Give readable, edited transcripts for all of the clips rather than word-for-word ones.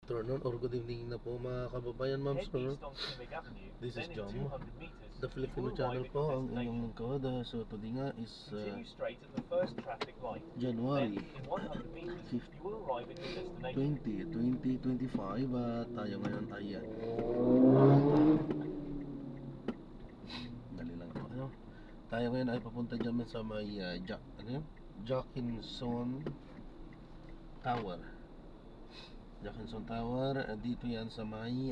Afternoon or good evening na po mga kababayan, ma'am, sir. This is Jom, the Filipino channel po, ang inyong lingkod. So today nga is January 2025 at tayo ngayon ay dali lang po, ano? Tayo ngayon ay papunta dyan sa may Jackinson Tower. Jackinson Tower, dito yan sa may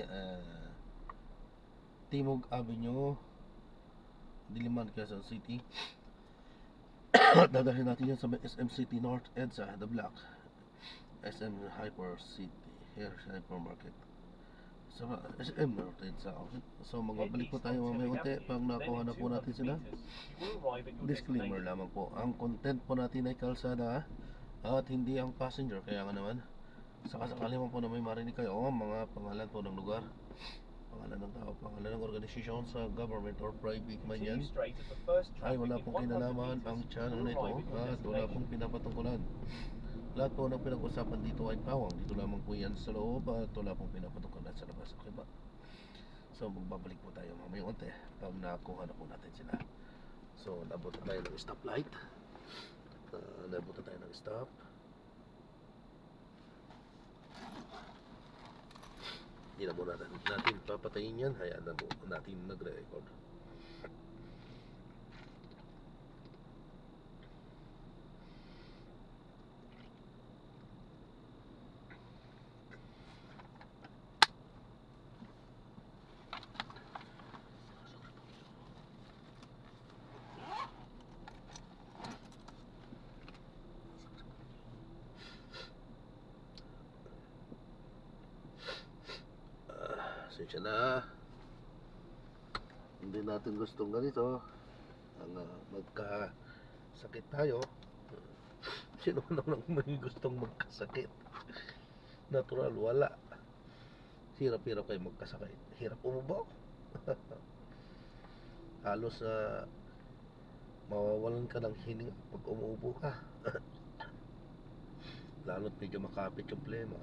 Timog Avenue, Diliman, Quezon City. Dadalhin natin yan sa may SM City North EDSA, the block SM Hyper City, here Hypermarket sa SM North EDSA. Okay. So magbabalik po tayo mamaya unti pag nakuha na po natin sila. Disclaimer lamang po, ang content po natin ay kalsada at hindi ang passenger. Kaya nga naman, sakasakali mo po na may marinig kayo mga pangalan po ng lugar, pangalan ng tao, pangalan ng organisasyon sa government or private man yan, ay wala pong kinalaman ang channel na ito at wala pong pinapatungkulan. Lahat po ng pinag-usapan dito ay pawang. Dito lamang po yan sa loob at wala pong pinapatungkulan sa labas. Okay ba? So magbabalik po tayo mamaya unti pag nakuha na po natin sila. So nabot na tayo ng stoplight, nabot na tayo ng stop. Hindi na muna natin papatayin yan. Hayaan na po natin nagre-record. Sensya na, hindi natin gustong ganito ang magkasakit tayo. Sino naman may gustong magkasakit? Natural, wala. Hirap-hirap kayo magkasakit. Hirap umubo. Halos mawawalan ka ng hininga pag umuubo ka. Lalo't medyo makapit yung plema.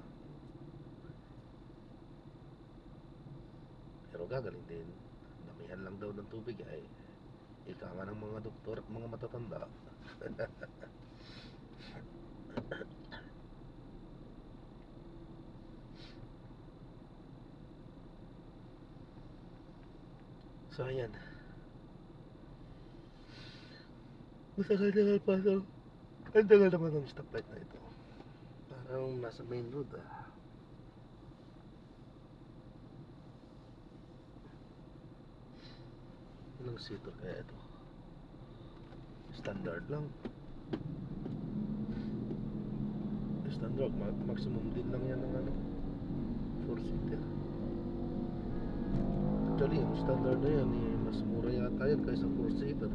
Pero gagaling din. Damihan lang daw ng tubig ay ika nga ng mga doktor at mga matatanda. So ayan, matagal-tagal pa so, ang tagal naman ng stoplight na ito. Parang nasa main road Ilang seater kaya ito? Standard lang. Standard, maximum din lang yan ng 4 seater. Actually, yung standard na yan mas mura yata yan kaysa 4 seater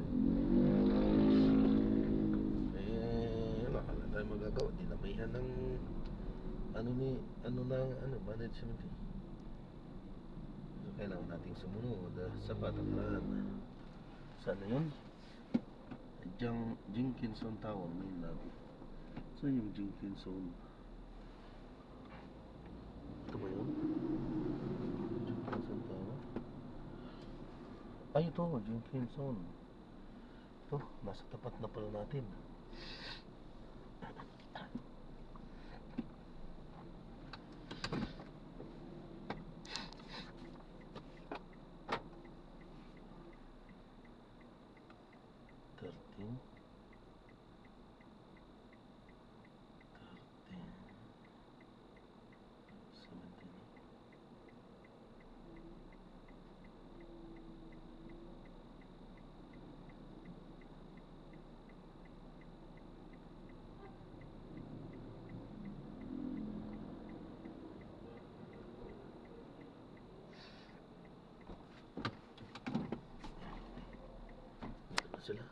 wala tayong magagawa. Dinamihan ng management so kailangan nating sumunod sa patakaran. Sana yun? Jenkinson Tower, main lobby. So yung Jenkinson, ito ba yun? Jenkinson Tower. Ay ito, Jenkinson. Ito, nasa tapat na pala natin. Sila.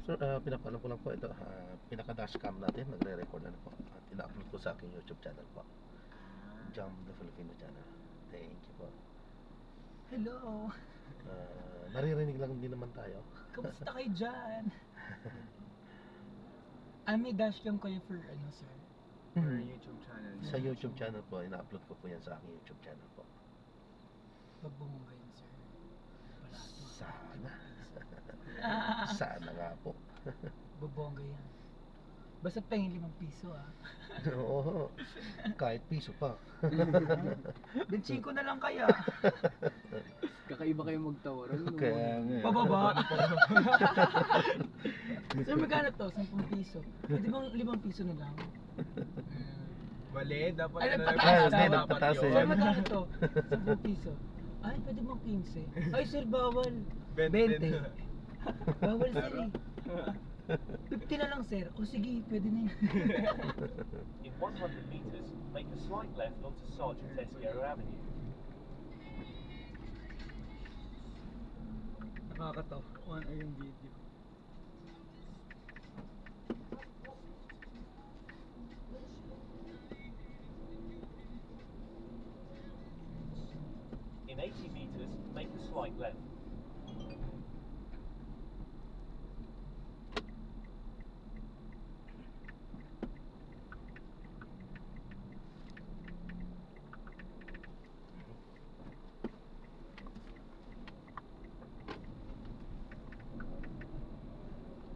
Sir, pinapano ko lang po ito, pinaka-dashcam natin, nagre-record na po at ina-upload ko sa aking YouTube channel po, Jom the Filipino channel. Thank you po. Hello. Naririnig lang din naman tayo. Kamusta kayo dyan? May dashcam kayo for sir? Or Mhm. YouTube channel? Sa YouTube channel po, ina-upload ko po yan sa aking YouTube channel po. Pag bumungga yun, sir. Palado. Sana. Ah, Sana nga po. bubongga yan. Basta pahing 5 piso ah. Oo. Kahit piso pa. Then 5 na lang kaya. Kakaiba kayo magtawaran. No? Kaya nga. Pababa. Sir, magkano to? 10 piso. Pwede bang 5 piso na lang? Mali, dapat Ay, ano nagpataas lang, na. dapat Nagpataas yun. eh. Sir, magkano to? 10 piso. Ay, pwede bang 15? Ay, sir, bawal. 20. 20. Bawal, sir eh. 50 na lang, sir. O sige, pwede na yan. In 100 meters, make a slight left onto Sergeant Esguerra Avenue. Nakakatawa. Ano yung video? In 80 meters, make a slight left.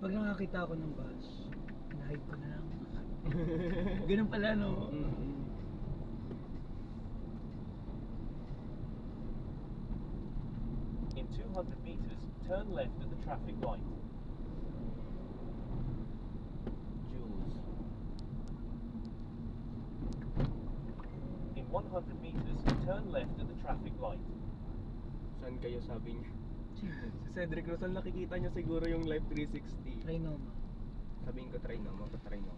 Pag nakakita ako ng bus, hinahide ko na lang. Ganun pala, no? In 200 meters, turn left at the traffic light. Jules. In 100 meters, turn left at the traffic light. Saan kayo sabi niya? Sino? Si Cedric Rosal, nakikita niya siguro yung Live 360. Try no mo. Sabihin ko try no, try no.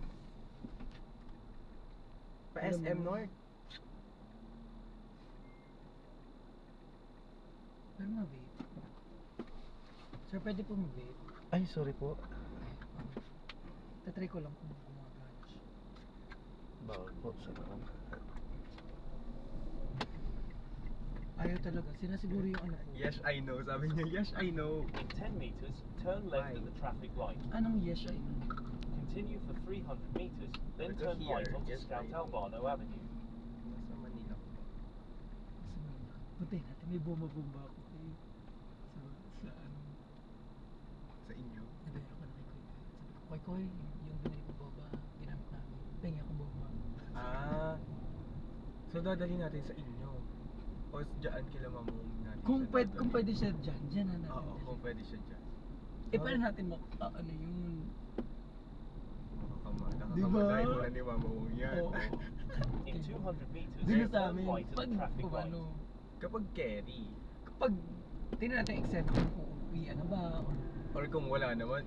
Pa Alam SM mo- North. Pero ma-vape. Sir, pwede po ma-vape. Ay, sorry po. Tatry ko lang kung gumagana siya. Bawal po sa mga. Ayaw talaga. Sila siguro yung ano ko. Yes, I know. Sabi niya, yes, I know. In 10 meters, turn left at the traffic light. Anong yes siya yun? Continue for 300 meters, then Go turn here, right onto yes, Scout right. Albano Avenue. Nasa Manila. Sa Manila. Buti natin. May bumabumba ako. Eh. Sa ano. Sa inyo. Nabero ko na kay Koy. Sabi ko, Koy Koy, yung binili ko boba, ginamit namin. Pengi ako boba. Ah. So dadali natin sa inyo. O dyan kila mamung natin. Kung siya pwede, dadalhin. kung pwede siya dyan, dyan na natin. Oo, kung pwede siya dyan. Eh, paano natin ano yun? Diba? Nakakamatay mo na ni Mama Wong yan. Oo. In 200 meters, Dun na sa turn amin. right at Pag, the traffic kung light. ano, Kapag carry, kapag, tingnan natin yung eksena kung uuwi na ba, or kung wala naman,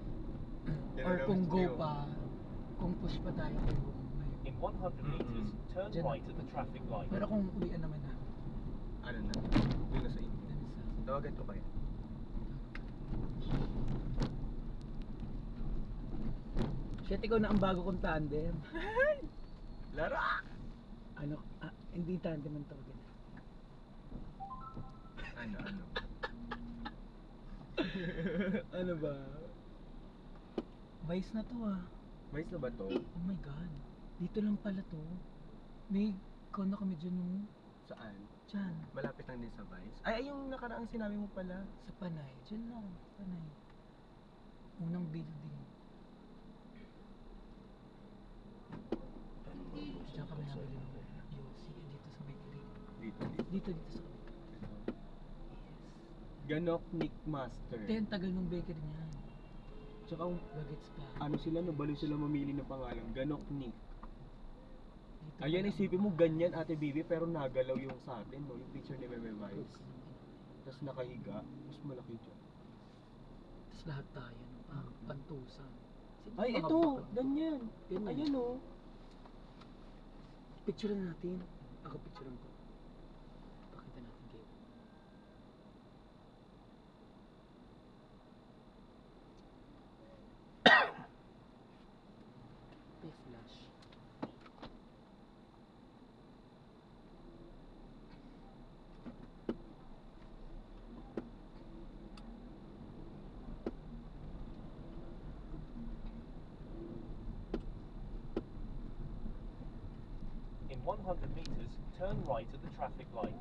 yan or na kung namin go sa'yo. pa, kung push pa tayo kay Bumay. In 100 meters, turn Dyan. right at the traffic light. Pero kung uwian naman namin, Ano na? Doon na sa inyo. dun sa, Tawagan ko kayo. shit, ikaw na ang bago kong tandem. Lara! Ano, hindi tandem ang tawagin. Ano? Ano ba? Vice na to ah. Vice na ba to? Oh my god. Dito lang pala to. May kondo kami dyan nung Saan? dyan. Malapit lang din sa Vice. Ay, yung nakaraang sinabi mo pala. Sa Panay. Dyan lang. Panay. Unang building. Diyan kami nabili ng UC dito sa bakery. Dito. Dito sa bakery. Ganok Nick Master. Ito yung tagal ng bakery niya. Tsaka Bagets pa. ano sila, no, balo sila mamili ng pangalan. Ganok Nick. Dito Ayan, pala isipin ang- mo ganyan, Ate Bibi, pero nagalaw yung sa atin, no? Yung picture ni Meme Vice. Tapos nakahiga, mas malaki dyan. Tapos lahat tayo. No? Pantusan. Sino Ay, mga ito! bakla? Ganyan! Ganyan. Ayan, oh! Picture natin. Ako picturean ko. Pakita natin kayo. May flash. In 100 meters, turn right at the traffic light.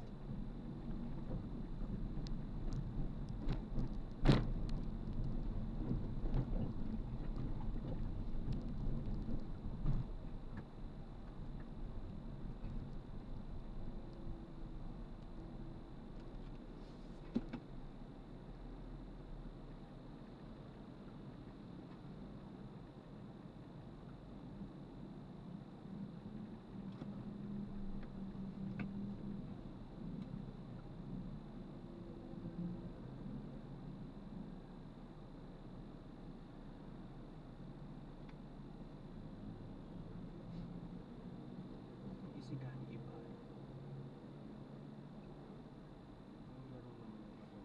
Isigan iba. Ang laro naman ng ako.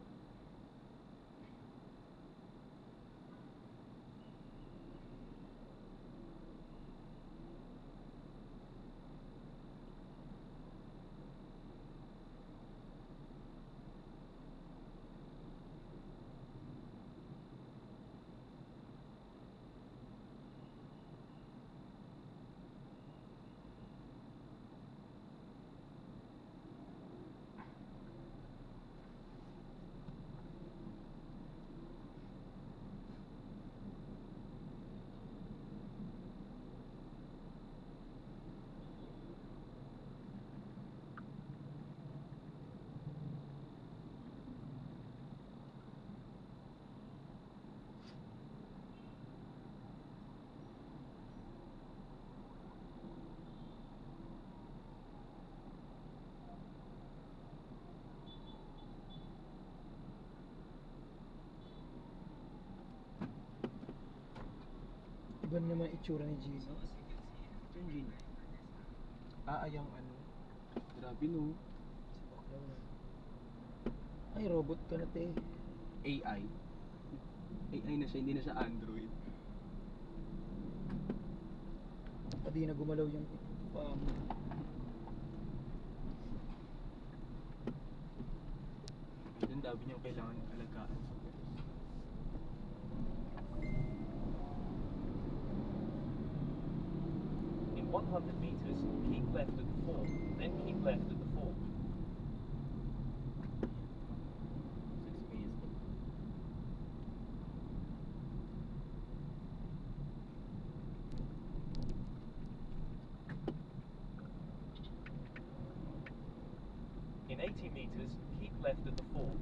Iba naman itsura ni Gino. Yung Gino. Yung ano. Grabe no. Ay, robot ka na, te. AI. AI na siya, hindi na siya Android. Pati na gumalaw yung Ang dami niyang kailangan alagaan. In 100 meters, keep left at the fork, then keep left at the fork. 6 minutes. In 80 meters, keep left at the fork.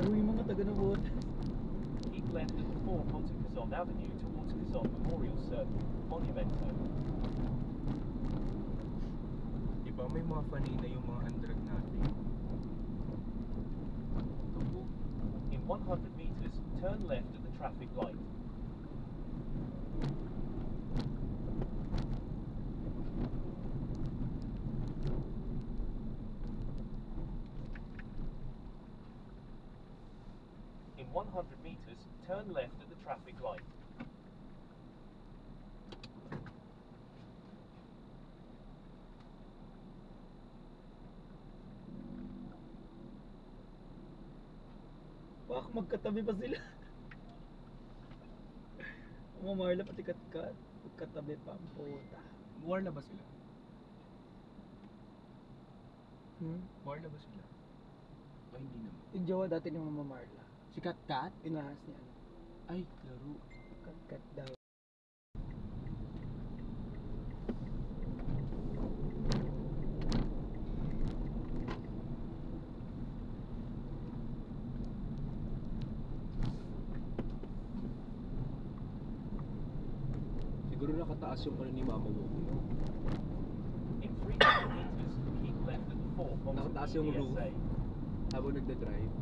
laro yung mga taga ng bot. Keep left at the fork onto Kazan Avenue towards Kazan Memorial Circle, Monumento. Diba may mga fanina yung mga undrag natin. In 100 meters, turn left at the traffic light. In 100 meters, turn left at the traffic light. Wak, magkatabi pa sila. Mga Marla pati Katkat. Magkatabi pa ang puta. War na ba sila? War na ba sila? O hindi naman? Yung jowa dati ni Mama Marla. Si Kat Kat? Inahas niya. Ay, laro. Katkat daw. Siguro nakataas yung ano ni Mama Wong. In 300 meters, keep left at the fork onto Nakataas yung roof. PDSA. Habang nagda-drive.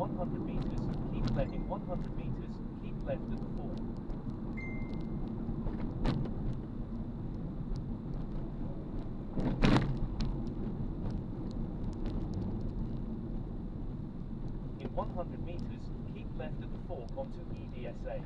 100 meters, keep left in 100 meters, keep left at the fork. In 100 meters, keep left at the fork onto EDSA.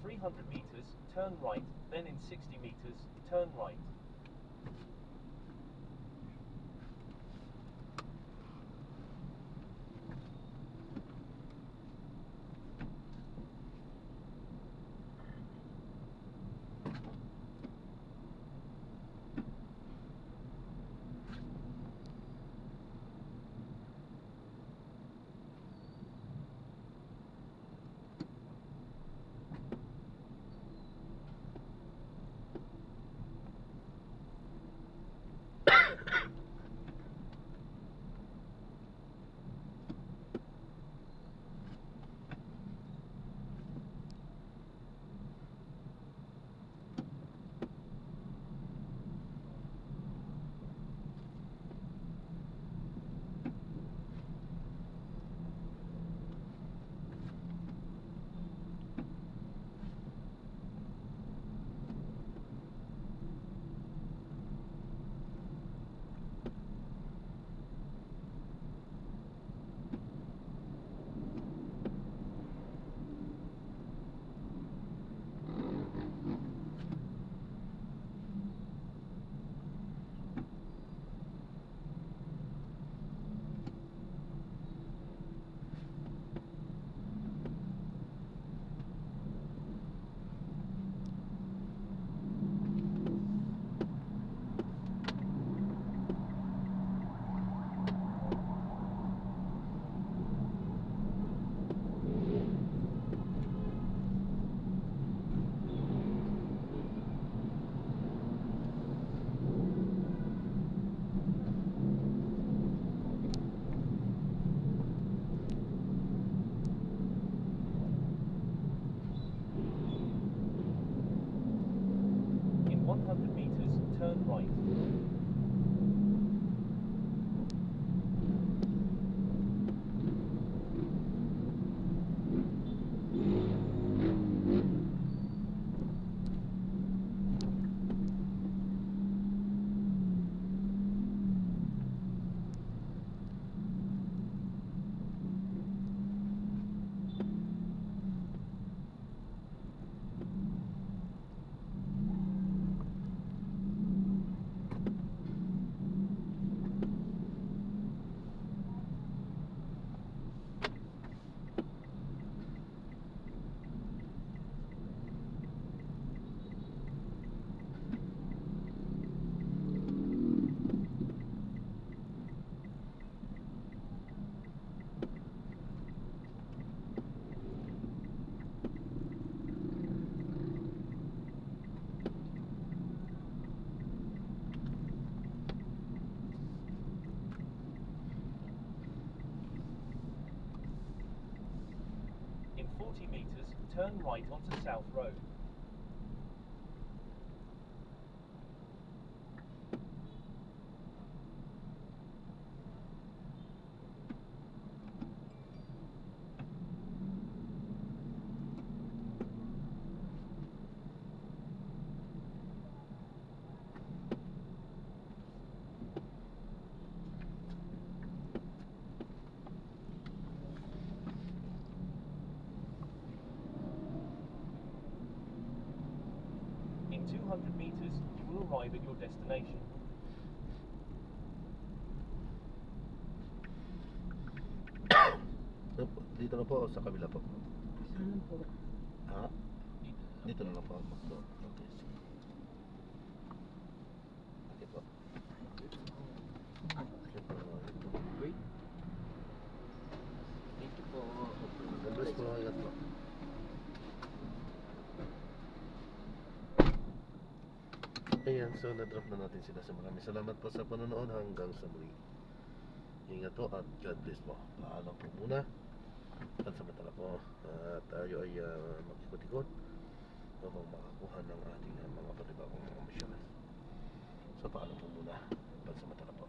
300 meters, turn right, then in 60 meters, turn right. In 100 meters, turn right. In 40 meters, turn right onto South Road. In 200 meters, you will arrive at your destination. Dito na po, sa kabila po. Saan po? Ha? Dito na lang po ang McDo. Okay, sige. Okay po. Okay po. Ito. Wait. Thank you po. God bless po. Ingat po. Ayan, so na-drop na natin sila. So maraming salamat po sa panonood hanggang sa muli. Ingat po at God bless po. Paalam po muna. Pansamantala po tayo ay mag-ikot-ikot upang makakuha ng ating mga panibagong mga misyones. So paalam po muna. Pansamantala po.